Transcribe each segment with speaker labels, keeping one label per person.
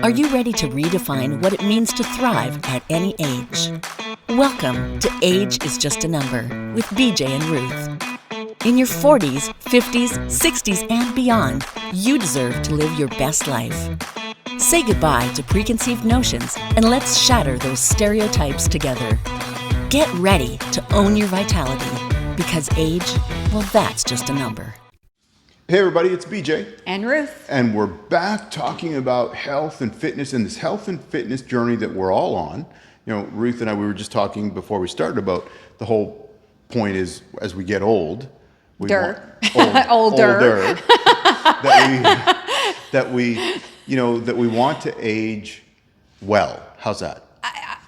Speaker 1: Are you ready to redefine what it means to thrive at any age? Welcome to Age is Just a Number with BJ and Ruth. In your 40s, 50s, 60s, and beyond, you deserve to live your best life. Say goodbye to preconceived notions and let's shatter those stereotypes together. Get ready to own your vitality because age, well, that's just a number.
Speaker 2: Hey everybody, it's BJ.
Speaker 3: And Ruth.
Speaker 2: And we're back talking about health and fitness and this health and fitness journey that we're all on. You know, Ruth and I, we were just talking before we started about the whole point is as we get old,
Speaker 3: older.
Speaker 2: that we want to age well. How's that?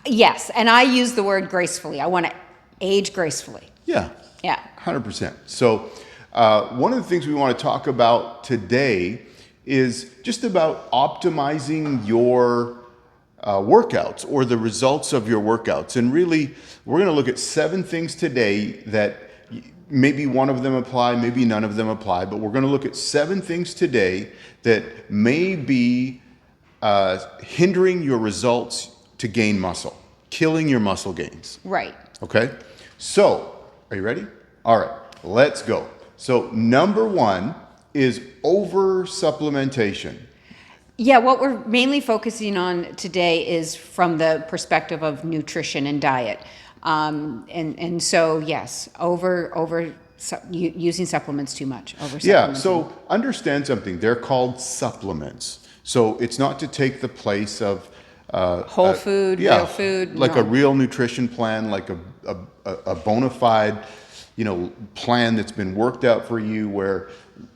Speaker 3: Yes, and I use the word gracefully. I want to age gracefully.
Speaker 2: Yeah. 100%. So one of the things we want to talk about today is just about optimizing your workouts or the results of your workouts. And really, we're going to look at 7 things today that maybe one of them apply, maybe none of them apply, but we're going to look at 7 things today that may be hindering your results to gain muscle, killing your muscle gains.
Speaker 3: Right.
Speaker 2: Okay? So, are you ready? All right, let's go. So number 1 is over supplementation.
Speaker 3: Yeah, what we're mainly focusing on today is from the perspective of nutrition and diet. And so, yes, using supplements too much.
Speaker 2: Yeah, so understand something. They're called supplements. So it's not to take the place of
Speaker 3: whole food, real food.
Speaker 2: Like a real nutrition plan, like a bona fide plan that's been worked out for you where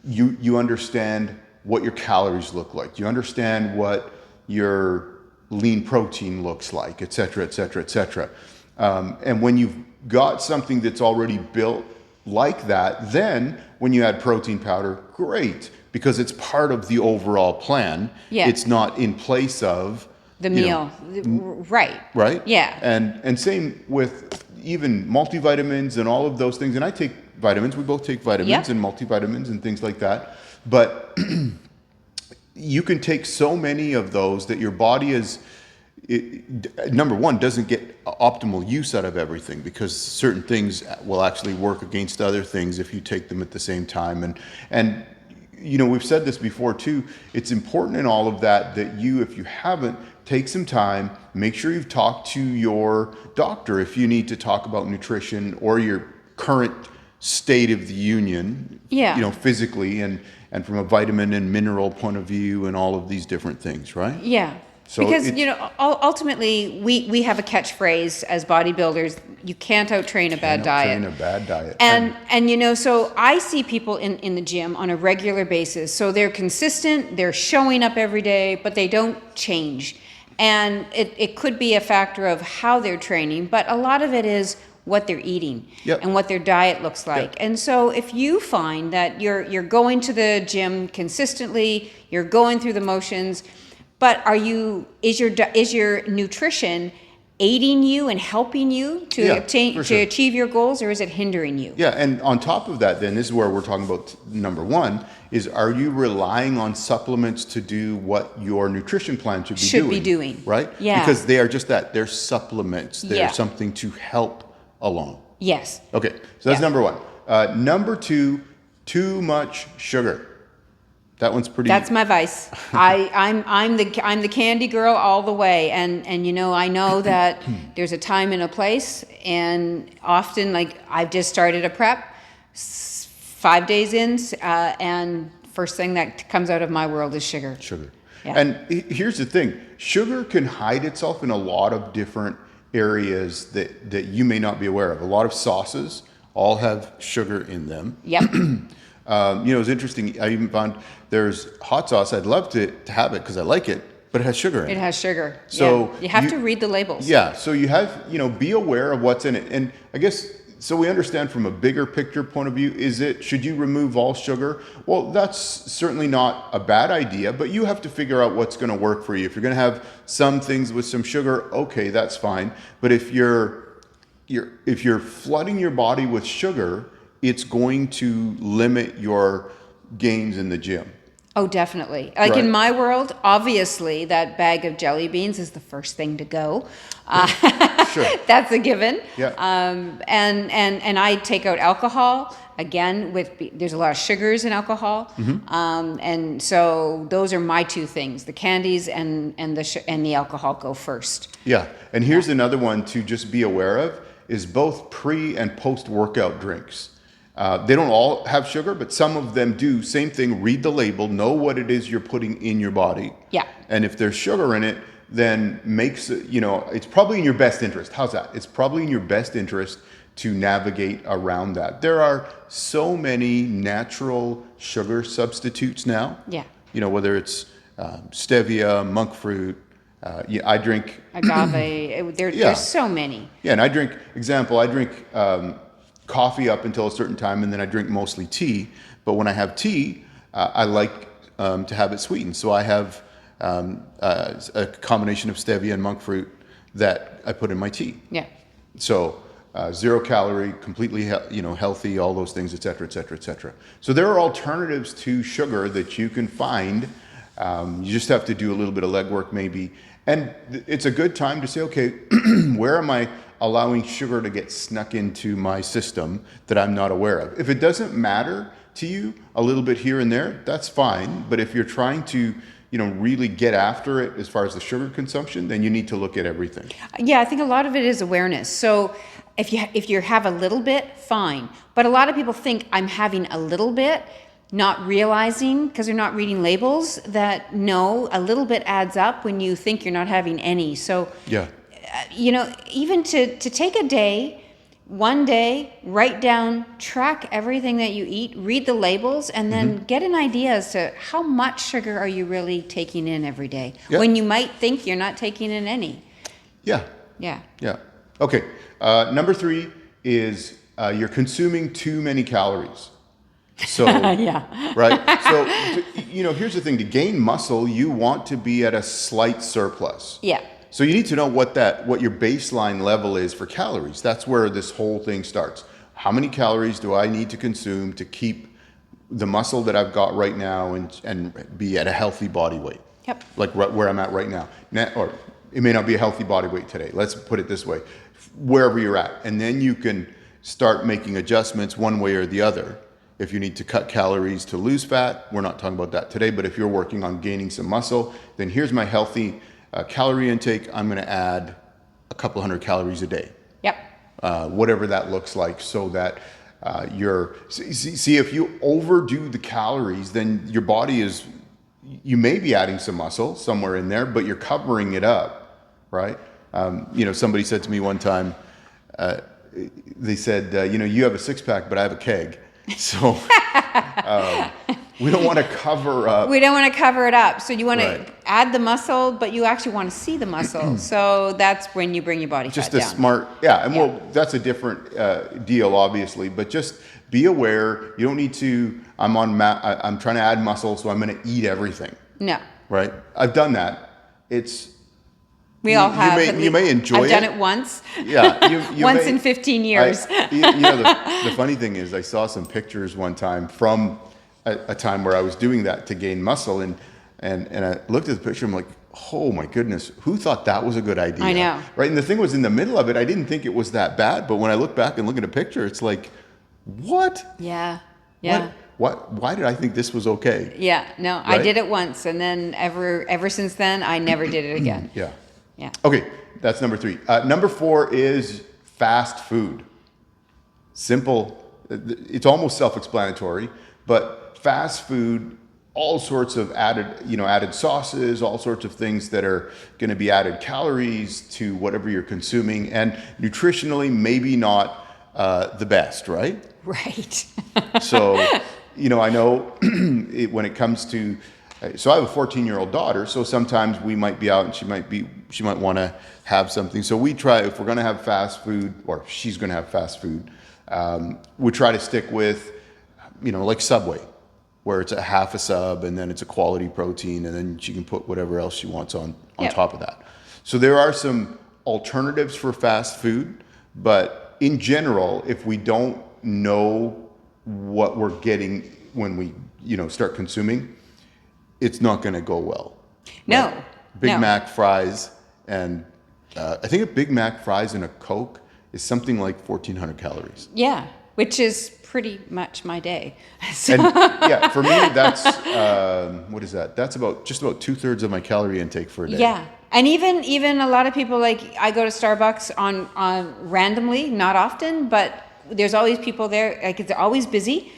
Speaker 2: you understand what your calories look like. You understand what your lean protein looks like, et cetera, et cetera, et cetera. And when you've got something that's already built like that, then when you add protein powder, great, because it's part of the overall plan.
Speaker 3: Yeah.
Speaker 2: It's not in place of
Speaker 3: the meal. Right.
Speaker 2: Right?
Speaker 3: Yeah.
Speaker 2: And same with even multivitamins and all of those things. And I take vitamins. We both take vitamins and multivitamins and things like that. But you can take so many of those that your body number one, doesn't get optimal use out of everything because certain things will actually work against other things if you take them at the same time. And we've said this before too. It's important in all of that you, if you haven't, take some time, make sure you've talked to your doctor if you need to talk about nutrition or your current state of the union, physically and from a vitamin and mineral point of view and all of these different things, right?
Speaker 3: Yeah. So because, ultimately we have a catchphrase as bodybuilders, you can't out-train a bad diet. And so I see people in the gym on a regular basis. So they're consistent, they're showing up every day, but they don't change. And it could be a factor of how they're training, but a lot of it is what they're eating and what their diet looks like. And so if you find that you're going to the gym consistently, you're going through the motions, but is your nutrition aiding you and helping you to achieve your goals, or is it hindering you?
Speaker 2: Yeah, and on top of that, then this is where we're talking about number 1 is, are you relying on supplements to do what your nutrition plan should be doing? Right?
Speaker 3: Yeah.
Speaker 2: Because they are just that. They're supplements. They're something to help along.
Speaker 3: Yes.
Speaker 2: Okay, so that's number 1. Number 2, too much sugar. That one's pretty.
Speaker 3: That's my vice. I'm the candy girl all the way, and I know that there's a time and a place, and often I've just started a prep, 5 days in, and first thing that comes out of my world is sugar. Yeah.
Speaker 2: And here's the thing: sugar can hide itself in a lot of different areas that you may not be aware of. A lot of sauces all have sugar in them.
Speaker 3: Yep.
Speaker 2: It's interesting. I even found there's hot sauce. I'd love to have it because I like it, but it has sugar in it.
Speaker 3: It has sugar.
Speaker 2: So
Speaker 3: you have to read the labels.
Speaker 2: Yeah. So you have, be aware of what's in it. And I guess, so we understand from a bigger picture point of view, should you remove all sugar? Well, that's certainly not a bad idea, but you have to figure out what's going to work for you. If you're going to have some things with some sugar, okay, that's fine. But if you're flooding your body with sugar, it's going to limit your gains in the gym.
Speaker 3: Oh, definitely. Like in my world, obviously, that bag of jelly beans is the first thing to go. Sure. That's a given.
Speaker 2: Yeah.
Speaker 3: And I take out alcohol. Again, there's a lot of sugars in alcohol. And so those are my two things. The candies and the alcohol go first.
Speaker 2: Yeah. And here's another one to just be aware of is both pre and post-workout drinks. They don't all have sugar, but some of them do. Same thing, read the label, know what it is you're putting in your body.
Speaker 3: Yeah.
Speaker 2: And if there's sugar in it, then it's probably in your best interest. How's that? It's probably in your best interest to navigate around that. There are so many natural sugar substitutes now.
Speaker 3: Yeah.
Speaker 2: Whether it's stevia, monk fruit, I drink...
Speaker 3: agave, there's so many.
Speaker 2: Yeah, and I drink coffee up until a certain time, and then I drink mostly tea. But when I have tea, I like to have it sweetened. So I have a combination of stevia and monk fruit that I put in my tea.
Speaker 3: Yeah.
Speaker 2: So 0 calorie, completely healthy, all those things, et cetera, et cetera, et cetera. So there are alternatives to sugar that you can find. You just have to do a little bit of legwork maybe. And it's a good time to say, okay, where am I allowing sugar to get snuck into my system that I'm not aware of? If it doesn't matter to you a little bit here and there, that's fine. But if you're trying to, really get after it as far as the sugar consumption, then you need to look at everything.
Speaker 3: Yeah, I think a lot of it is awareness. So if you have a little bit, fine. But a lot of people think I'm having a little bit, not realizing, because they're not reading labels, that no, a little bit adds up when you think you're not having any. So
Speaker 2: yeah.
Speaker 3: Even to take a day, one day, write down, track everything that you eat, read the labels, and then get an idea as to how much sugar are you really taking in every day, when you might think you're not taking in any.
Speaker 2: Yeah.
Speaker 3: Yeah.
Speaker 2: Yeah. Okay. Number 3 is you're consuming too many calories. So,
Speaker 3: yeah.
Speaker 2: Right? So, here's the thing. To gain muscle, you want to be at a slight surplus.
Speaker 3: Yeah.
Speaker 2: So you need to know what your baseline level is for calories. That's where this whole thing starts. How many calories do I need to consume to keep the muscle that I've got right now and be at a healthy body weight?
Speaker 3: Yep.
Speaker 2: Like where I'm at right now. Or it may not be a healthy body weight today. Let's put it this way. Wherever you're at. And then you can start making adjustments one way or the other. If you need to cut calories to lose fat, we're not talking about that today, but if you're working on gaining some muscle, then here's my healthy calorie intake. I'm going to add a couple hundred calories a day.
Speaker 3: Yep.
Speaker 2: Whatever that looks like, so that if you overdo the calories, then your body you may be adding some muscle somewhere in there, but you're covering it up, right? Somebody said to me one time, they said, you have a six-pack, but I have a keg. So we don't want to cover up.
Speaker 3: We don't want to cover it up. So you want to add the muscle, but you actually want to see the muscle. So that's when you bring your body fat down.
Speaker 2: Just a smart, well, that's a different deal, obviously. But just be aware. You don't need to. I'm trying to add muscle, so I'm going to eat everything.
Speaker 3: No.
Speaker 2: Right. I've done that.
Speaker 3: We all have.
Speaker 2: You may enjoy it.
Speaker 3: I've done it once.
Speaker 2: Yeah.
Speaker 3: Once in 15 years.
Speaker 2: The funny thing is, I saw some pictures one time from a time where I was doing that to gain muscle, and I looked at the picture. I'm like, oh my goodness, who thought that was a good idea?
Speaker 3: I know.
Speaker 2: Right. And the thing was, in the middle of it, I didn't think it was that bad. But when I look back and look at a picture, it's like, what?
Speaker 3: Yeah. Yeah.
Speaker 2: What? Why did I think this was okay?
Speaker 3: Yeah. No, right? I did it once, and then ever since then, I never did it again.
Speaker 2: Yeah.
Speaker 3: Yeah.
Speaker 2: Okay, that's number 3. Number 4 is fast food. Simple. It's almost self-explanatory, but fast food, all sorts of added sauces, all sorts of things that are going to be added calories to whatever you're consuming, and nutritionally maybe not the best, right?
Speaker 3: Right.
Speaker 2: So, I know when it comes to. So I have a 14-year-old daughter, so sometimes we might be out and she might want to have something. So we try, if we're going to have fast food, or she's going to have fast food, we try to stick with, like Subway, where it's a half a sub and then it's a quality protein, and then she can put whatever else she wants on top of that. So there are some alternatives for fast food, but in general, if we don't know what we're getting when we, start consuming, it's not going to go well.
Speaker 3: No.
Speaker 2: Right? Big Mac fries, and I think a Big Mac fries and a Coke is something like 1,400 calories.
Speaker 3: Yeah, which is pretty much my day. So.
Speaker 2: And yeah, for me, that's, what is that? That's just about 2/3 of my calorie intake for a day.
Speaker 3: Yeah. And even a lot of people, like, I go to Starbucks on randomly, not often, but there's always people there, like, it's always busy.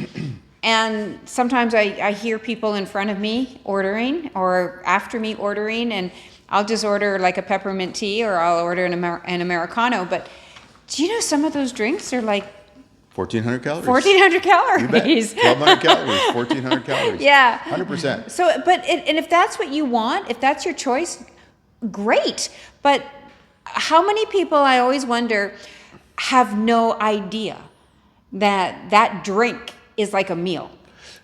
Speaker 3: And sometimes I hear people in front of me ordering or after me ordering, and I'll just order like a peppermint tea, or I'll order an Americano. But do you know some of those drinks are like
Speaker 2: 1,400 calories.
Speaker 3: 1,400 calories.
Speaker 2: You bet. 1,200 calories, 1,400 calories.
Speaker 3: Yeah.
Speaker 2: 100%.
Speaker 3: So, and if that's what you want, if that's your choice, great. But how many people, I always wonder, have no idea that drink is like a meal?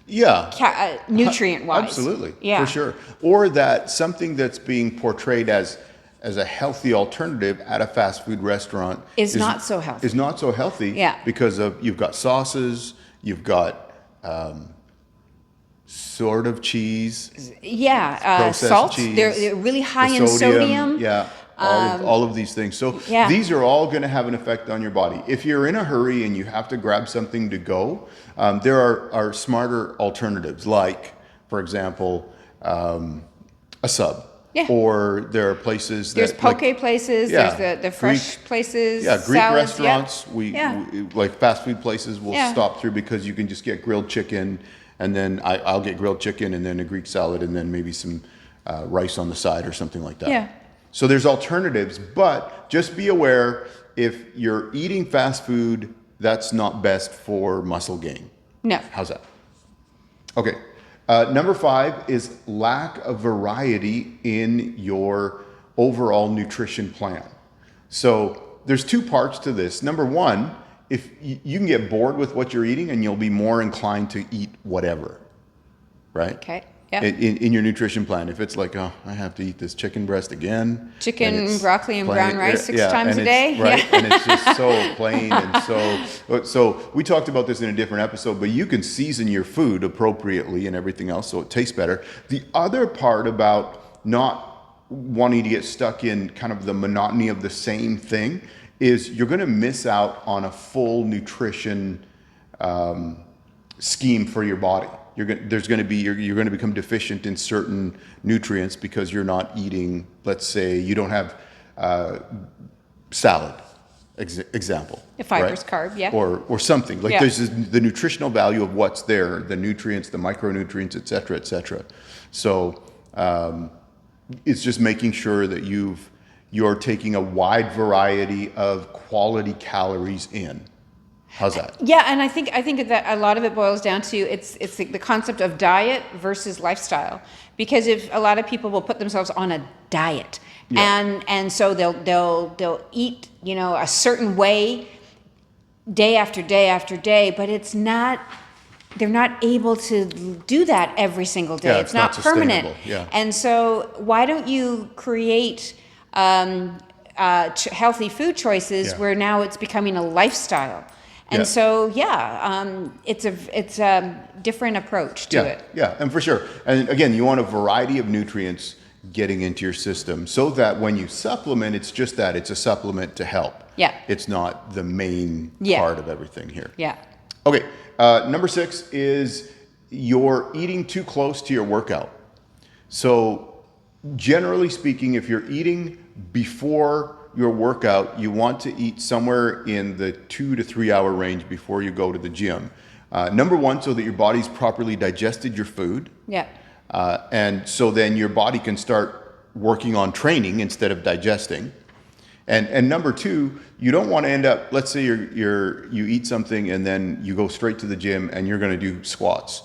Speaker 2: Yeah.
Speaker 3: Nutrient-wise.
Speaker 2: Absolutely.
Speaker 3: Yeah.
Speaker 2: For sure. Or that something that's being portrayed as a healthy alternative at a fast food restaurant
Speaker 3: is not so healthy.
Speaker 2: Is not so healthy.
Speaker 3: Yeah.
Speaker 2: Because you've got sauces, you've got sort of cheese.
Speaker 3: Yeah. Salt.
Speaker 2: Cheese,
Speaker 3: they're really high in sodium.
Speaker 2: Yeah. All of these things. So
Speaker 3: yeah.
Speaker 2: These are all going to have an effect on your body. If you're in a hurry and you have to grab something to go, there are smarter alternatives, like, for example, a sub.
Speaker 3: Yeah.
Speaker 2: Or there are places
Speaker 3: there's poke places.
Speaker 2: Yeah,
Speaker 3: there's the fresh places.
Speaker 2: Yeah, Greek
Speaker 3: salads,
Speaker 2: restaurants.
Speaker 3: yeah.
Speaker 2: We like fast food places. We'll stop through because you can just get grilled chicken, and then I'll get grilled chicken and then a Greek salad and then maybe some rice on the side or something like that.
Speaker 3: Yeah.
Speaker 2: So there's alternatives, but just be aware, if you're eating fast food, that's not best for muscle gain.
Speaker 3: No.
Speaker 2: How's that? Okay. Number 5 is lack of variety in your overall nutrition plan. So there's 2 parts to this. Number 1, if you can get bored with what you're eating, and you'll be more inclined to eat whatever, right?
Speaker 3: Okay. Yeah.
Speaker 2: In your nutrition plan, if it's like, oh, I have to eat this chicken breast again.
Speaker 3: Chicken, broccoli, and brown rice 6 times a day.
Speaker 2: Right, yeah. And it's just so plain and so we talked about this in a different episode, but you can season your food appropriately and everything else so it tastes better. The other part about not wanting to get stuck in kind of the monotony of the same thing is you're going to miss out on a full nutrition scheme for your body. You're going to become deficient in certain nutrients because you're not eating. Let's say you don't have salad, example.
Speaker 3: The fibrous
Speaker 2: right?
Speaker 3: carb, yeah.
Speaker 2: Or something like there's the nutritional value of what's there, the nutrients, the micronutrients, et cetera, et cetera. So it's just making sure that you're taking a wide variety of quality calories in. How's that?
Speaker 3: Yeah, and I think that a lot of it boils down to it's the concept of diet versus lifestyle. Because if a lot of people will put themselves on a diet, and so they'll eat, a certain way day after day after day, but they're not able to do that every single day.
Speaker 2: Yeah,
Speaker 3: it's not permanent.
Speaker 2: Yeah.
Speaker 3: And so why don't you create healthy food choices where now it's becoming a lifestyle? And so, it's a different approach to it.
Speaker 2: Yeah, and for sure. And again, you want a variety of nutrients getting into your system so that when you supplement, it's just that. It's a supplement to help.
Speaker 3: Yeah.
Speaker 2: It's not the main part of everything here.
Speaker 3: Yeah.
Speaker 2: Okay, number 6 is you're eating too close to your workout. So generally speaking, if you're eating before your workout, you want to eat somewhere in the 2 to 3 hour range before you go to the gym. Number 1, so that your body's properly digested your food.
Speaker 3: Yeah.
Speaker 2: And so then your body can start working on training instead of digesting. And number 2, you don't want to end up, let's say you eat something and then you go straight to the gym and you're going to do squats.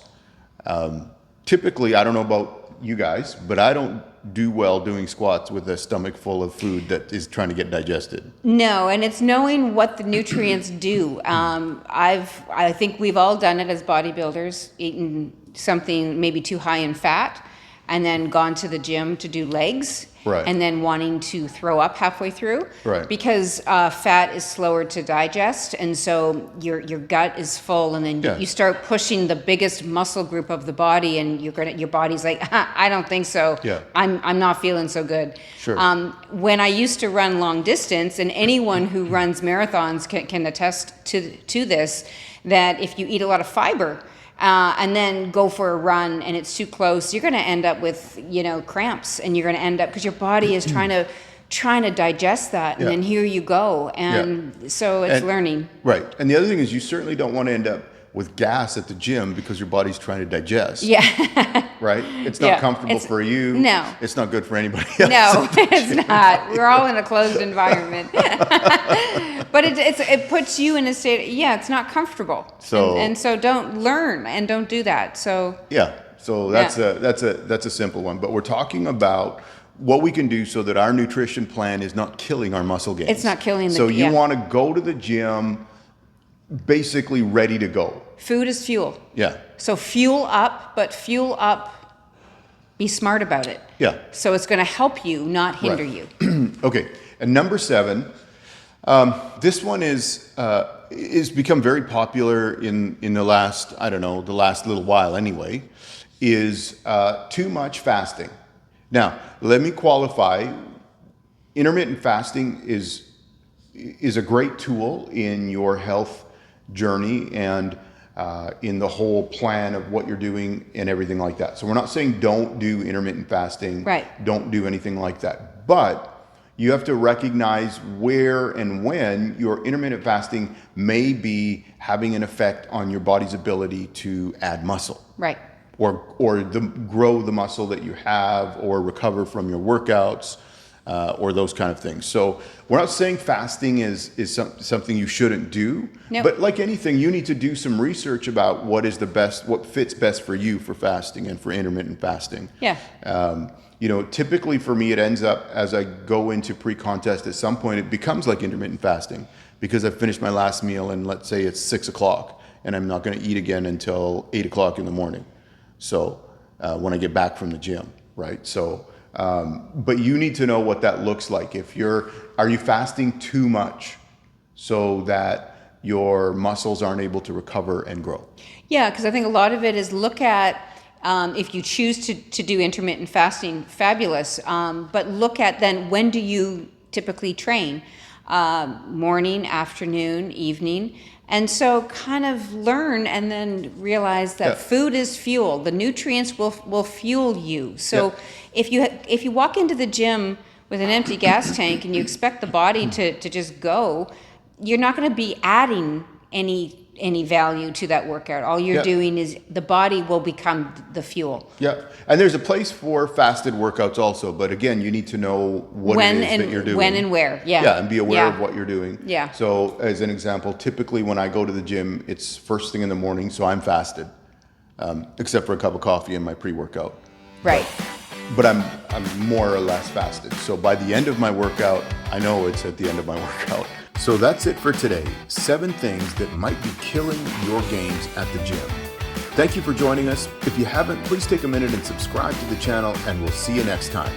Speaker 2: Typically, I don't know about you guys, but I don't do well doing squats with a stomach full of food that is trying to get digested.
Speaker 3: No, and it's knowing what the nutrients do. I think we've all done it as bodybuilders, eaten something maybe too high in fat, and then gone to the gym to do legs.
Speaker 2: Right.
Speaker 3: and then wanting to throw up halfway through.
Speaker 2: Right.
Speaker 3: Because fat is slower to digest, and so your gut is full, and then you start pushing the biggest muscle group of the body, and your body's like, I don't think so.
Speaker 2: Yeah.
Speaker 3: I'm not feeling so good.
Speaker 2: Sure.
Speaker 3: When I used to run long distance, and anyone who runs marathons can attest to this, that if you eat a lot of fiber and then go for a run and it's too close, you're going to end up with cramps, and you're going to end up, because your body is trying to digest that, and then here you go, and so it's learning.
Speaker 2: Right. And the other thing is, you certainly don't want to end up with gas at the gym because your body's trying to digest.
Speaker 3: Yeah.
Speaker 2: Right? It's not comfortable for you.
Speaker 3: No.
Speaker 2: It's not good for anybody else.
Speaker 3: No, it's not. We're all in a closed environment. But it puts you in a state, it's not comfortable.
Speaker 2: So
Speaker 3: and so don't learn and don't do that. So
Speaker 2: so that's a simple one. But we're talking about what we can do so that our nutrition plan is not killing our muscle gains.
Speaker 3: It's not killing the
Speaker 2: So you want to go to the gym basically ready to go.
Speaker 3: Food is fuel.
Speaker 2: Yeah.
Speaker 3: So fuel up, be smart about it.
Speaker 2: Yeah.
Speaker 3: So it's going to help you, not hinder you.
Speaker 2: Okay. And number 7, this one is become very popular in the last, the last little while anyway, is too much fasting. Now, let me qualify. Intermittent fasting is a great tool in your health journey and in the whole plan of what you're doing and everything like that. So we're not saying don't do intermittent fasting,
Speaker 3: right?
Speaker 2: Don't do anything like that. But you have to recognize where and when your intermittent fasting may be having an effect on your body's ability to add muscle.
Speaker 3: Right.
Speaker 2: Or grow the muscle that you have, or recover from your workouts, or those kind of things. So we're not saying fasting is something you shouldn't do.
Speaker 3: Nope.
Speaker 2: But like anything, you need to do some research about what fits best for you for fasting and for intermittent fasting.
Speaker 3: Yeah.
Speaker 2: Typically for me, it ends up, as I go into pre-contest, at some point it becomes like intermittent fasting, because I've finished my last meal and let's say it's 6 o'clock and I'm not going to eat again until 8 o'clock in the morning. So when I get back from the gym, right? So, but you need to know what that looks like. Are you fasting too much so that your muscles aren't able to recover and grow?
Speaker 3: Yeah, because I think a lot of it is look at, if you choose to do intermittent fasting, fabulous. But look at then, when do you typically train? Morning, afternoon, evening. And so kind of learn and then realize that food is fuel. The nutrients will fuel you. So if you walk into the gym with an empty gas tank and you expect the body to just go, you're not going to be adding any value to that workout. All you're doing is the body will become the fuel. Yeah.
Speaker 2: And there's a place for fasted workouts also, but again, you need to know what it is that you're doing.
Speaker 3: When and where. Yeah.
Speaker 2: Yeah, and be aware of what you're doing.
Speaker 3: Yeah.
Speaker 2: So as an example, typically when I go to the gym, it's first thing in the morning, so I'm fasted, except for a cup of coffee and my pre-workout.
Speaker 3: Right.
Speaker 2: But I'm more or less fasted. So by the end of my workout, I know it's at the end of my workout. So that's it for today. 7 things that might be killing your gains at the gym. Thank you for joining us. If you haven't, please take a minute and subscribe to the channel, and we'll see you next time.